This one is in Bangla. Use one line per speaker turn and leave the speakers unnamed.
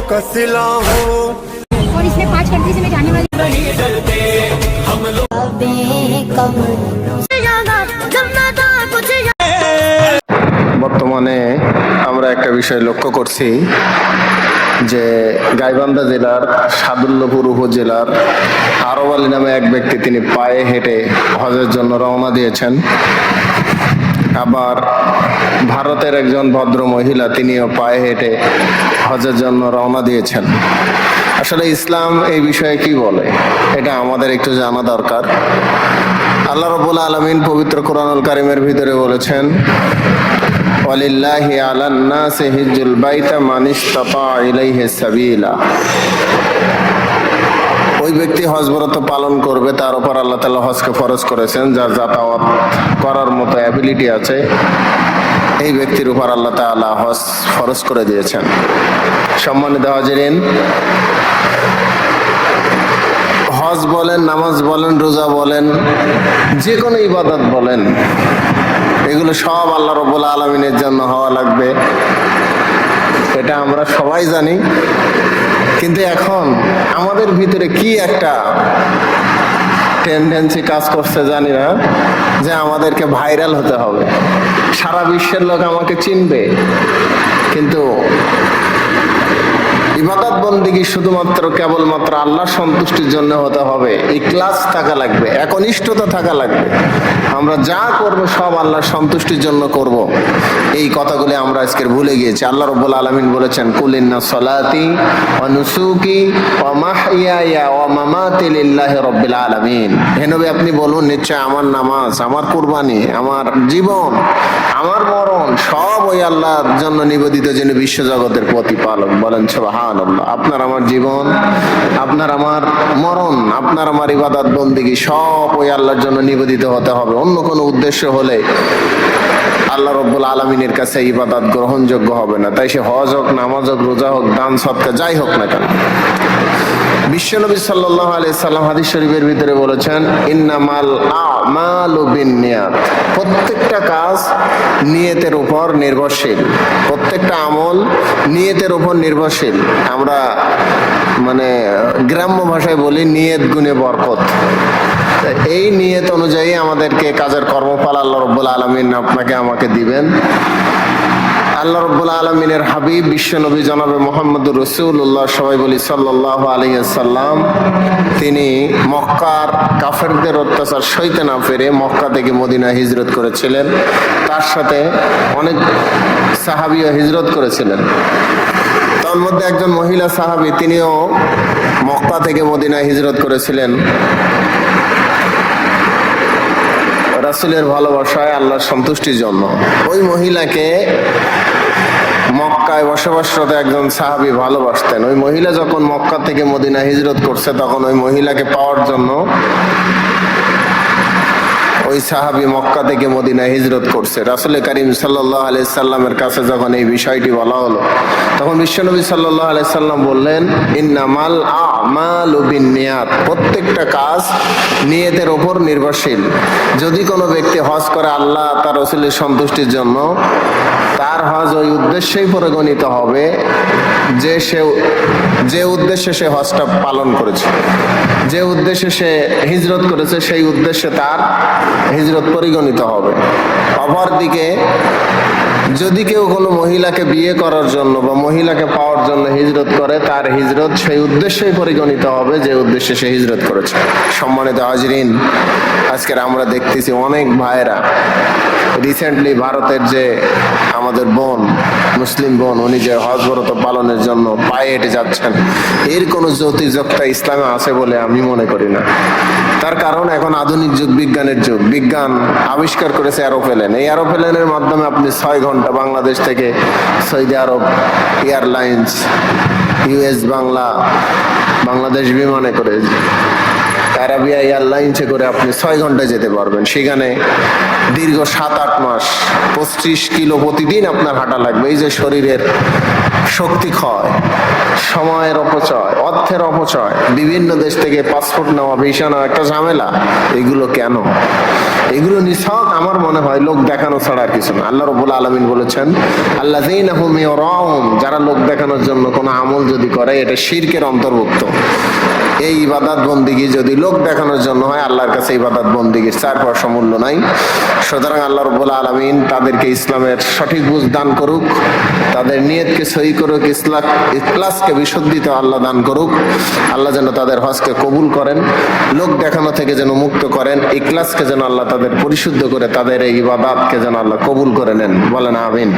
का सिला हूँ।
और इसमें 5 कंट्री से मैं जाने वाली
বর্তমানে আমরা একটা বিষয় লক্ষ্য করছি যে গাইবান্ধা জেলার সাদুল্যপুর উপজেলার আরব আলী নামে এক ব্যক্তি, তিনি পায়ে হেঁটে হজের জন্য রওনা দিয়েছেন। আবার ভারতের একজন ভদ্র মহিলা, তিনিও পায়ে হেঁটে হজের জন্য রওনা দিয়েছেন। আসলে ইসলাম এই বিষয়ে কি বলে এটা আমাদের একটু জানা দরকার। আল্লাহ রাব্বুল আলামিন পবিত্র কোরআনুল কারীমের ভিতরে বলেছেন, ওয়ালিল্লাহি আলান নাসি হিজ্জুল বাইতা মান ইসতাতা ইলাইহি সাবিলা। ওই ব্যক্তি হজ ব্রত পালন করবে, তার উপর আল্লাহ তাআলা হজকে ফরজ করেছেন, যার যাতায়াত করার মতো অ্যাবিলিটি আছে, এই ব্যক্তির উপর আল্লাহ তাআলা হজ ফরজ করে দিয়েছেন। সম্মানিত হাজিরিন, হজ বলেন, নামাজ বলেন, রোজা বলেন, যে কোনো ইবাদত বলেন, এগুলো সব আল্লাহ রাব্বুল আলামিনের জন্য হওয়া লাগবে, এটা আমরা সবাই জানি। কিন্তু এখন আমাদের ভিতরে কি একটা টেন্ডেন্সি কাজ করছে জানি না, যে আমাদেরকে ভাইরাল হতে হবে, সারা বিশ্বের লোক আমাকে চিনবে। কিন্তু ইবাদত বন্দেগী শুধুমাত্র কেবলমাত্র আল্লাহর সন্তুষ্টির জন্য হতে হবে, ইখলাস থাকা লাগবে, একনিষ্ঠতা থাকা লাগবে। আমরা যা করব সব আল্লাহর সন্তুষ্টির জন্য করব, এই কথাগুলি আমরা আজকে ভুলে গিয়েছি। আল্লাহ রাব্বুল আলামিন বলেছেন, কুল ইন্না সলাতি ওয়া নুসুকি ওয়া মাহইয়ায়া ওয়া মামাতি লিল্লাহি রাব্বিল আলামিন। হে নবী, আপনি বলুন, নিশ্চয় আমার নামাজ, আমার কুরবানি, আমার জীবন, আমার মরণ সব ওই আল্লাহর জন্য নিবেদিত, যিনি বিশ্বজগতের প্রতিপালক। বলেন সুবহানাল্লাহ। আপনার আমার জীবন, আপনার আমার মরণ, আপনার আমার ইবাদত বন্দেগী সব ওই আল্লাহর জন্য নিবেদিত হতে হবে। অন্য কোনো উদ্দেশ্য হলে আল্লাহ রাব্বুল আলামিনের কাছে ইবাদত গ্রহণযোগ্য হবে না। তাই সে হজ হোক, নামাজ হোক, রোজা হোক, দান সদকা যাই হোক না কেন। বিশ্বনবী সাল্লাল্লাহু আলাইহি সাল্লাম হাদিস শরীফের ভিতরে বলেছেন, ইন্নামাল আমালু বিন্নিয়াত। প্রত্যেকটা কাজ নিয়তের উপর নির্ভরশীল, প্রত্যেকটা আমল নিয়তের উপর নির্ভরশীল। আমরা মানে গ্রাম্য ভাষায় বলি, নিয়ত গুণে বরকত। এই নিয়ত অনুযায়ী আমাদেরকে কাজের কর্মফল আল্লাহ রাব্বুল আলামিন আপনাকে আমাকে দিবেন। আল্লাহ রাব্বুল আলামিনের হাবিব বিশ্বনবী জনাবে মুহাম্মদুর রাসূলুল্লাহ, সবাই বলি সাল্লাল্লাহু আলাইহি সাল্লাম, তিনি মক্কার কাফেরদের অত্যাচার সইতে না পেরে মক্কা থেকে মদিনা হিজরত করেছিলেন। তার সাথে অনেক সাহাবীও হিজরত করেছিলেন। তার মধ্যে একজন মহিলা সাহাবী, তিনিও মক্কা থেকে মদিনা হিজরত করেছিলেন রাসূলের ভালোবাসায়, আল্লাহর সন্তুষ্টির জন্য। ওই মহিলাকে মক্কায় বসবাসরত একজন সাহাবী ভালোবাসতেন। ওই মহিলা যখন মক্কা থেকে মদিনা হিজরত করছে, তখন ওই মহিলাকে পাওয়ার জন্য ওই সাহাবী মক্কা থেকে মদিনা হিজরত করছে। রাসূল করিম সাল্লাল্লাহু আলাইহি সাল্লামের কাছে যখন এই বিষয়টি বলা হলো, তখন বিশ্বনবী সাল্লাল্লাহু আলাইহি সাল্লাম বললেন, ইন্নামাল আমালু বিন্নিয়াত। প্রত্যেকটা কাজ নিয়তের উপর নির্ভরশীল। যদি কোনো ব্যক্তি হজ করে আল্লাহ তার রাসূলের সন্তুষ্টির জন্য, তার হজ ওই উদ্দেশ্যেই পরিগণিত হবে যে উদ্দেশ্যে সে হজটা পালন করেছে, যে উদ্দেশ্যে সে হিজরত করেছে, সেই উদ্দেশ্যে তার হিজরত পরিগণিত হবে। অপরদিকে যদি কেউ কোনো মহিলাকে বিয়ে করার জন্য বা মহিলাকে পাওয়ার জন্য হিজরত করে, তার হিজরত সেই উদ্দেশ্যেই পরিগণিত হবে যে উদ্দেশ্যে সে হিজরত করেছে। সম্মানিত হাজিরিন, আজকের আমরা দেখতেছি অনেক ভাইরা, রিসেন্টলি ভারতের যে আমাদের বোন, মুসলিম বোন, উনি যে হজ ব্রত পালনের জন্য পায়ে হেঁটে যাচ্ছেন, এর কোনো যৌক্তিকতা ইসলামে আছে বলে আমি মনে করি না। তার কারণ এখন আধুনিক যুগ, বিজ্ঞানের যুগ। বিজ্ঞান আবিষ্কার করেছে এরোপ্লেন। এই এরোপ্লেনের মাধ্যমে আপনি 6 ঘন্টা বাংলাদেশ থেকে সৌদি আরব এয়ারলাইন্স, ইউএস বাংলাদেশ বিমানে করে, আরাবিয়া এয়ারলাইন্সে করে আপনি 6 ঘন্টায় যেতে পারবেন। সেখানে দীর্ঘ 7-8 মাস 25 কিলো প্রতিদিন আপনার হাঁটা লাগবে। এই যে শরীরের শক্তি ক্ষয়, সময়ের অপচয়, অর্থের অপচয়, বিভিন্ন দেশ থেকে পাসপোর্ট নেওয়া, ভিসা নেওয়া একটা ঝামেলা। এগুলো কেন? এগুলো নিছক আমার মনে হয় লোক দেখানো ছাড়া আর কিছু না। আল্লাহ রাব্বুল আলামিন বলেছেন, আল্লাযীনা হুম ইউরাউন, যারা লোক দেখানোর জন্য কোনো আমল যদি করে এটা শিরকের অন্তর্ভুক্ত। এই ইবাদত বন্দিগি যদি লোক দেখানোর জন্য হয়, আল্লাহর কাছে ইবাদত বন্দিগির 4 মূল্য নাই। সুতরাং আল্লাহ রাব্বুল আলামিন তাদেরকে ইসলামের সঠিক বুঝ দান করুক, তাদের নিয়তকে সহি করুক, ইখলাসকে বিশুদ্ধিতে আল্লাহ দান করুক। আল্লাহ যেন তাদের হজকে কবুল করেন, লোক দেখানো থেকে যেন মুক্ত করেন, ইখলাসকে যেন আল্লাহ তাদের পরিশুদ্ধ করে তাদের এই ইবাদতকে যেন আল্লাহ কবুল করে নেন। বলেন আমিন।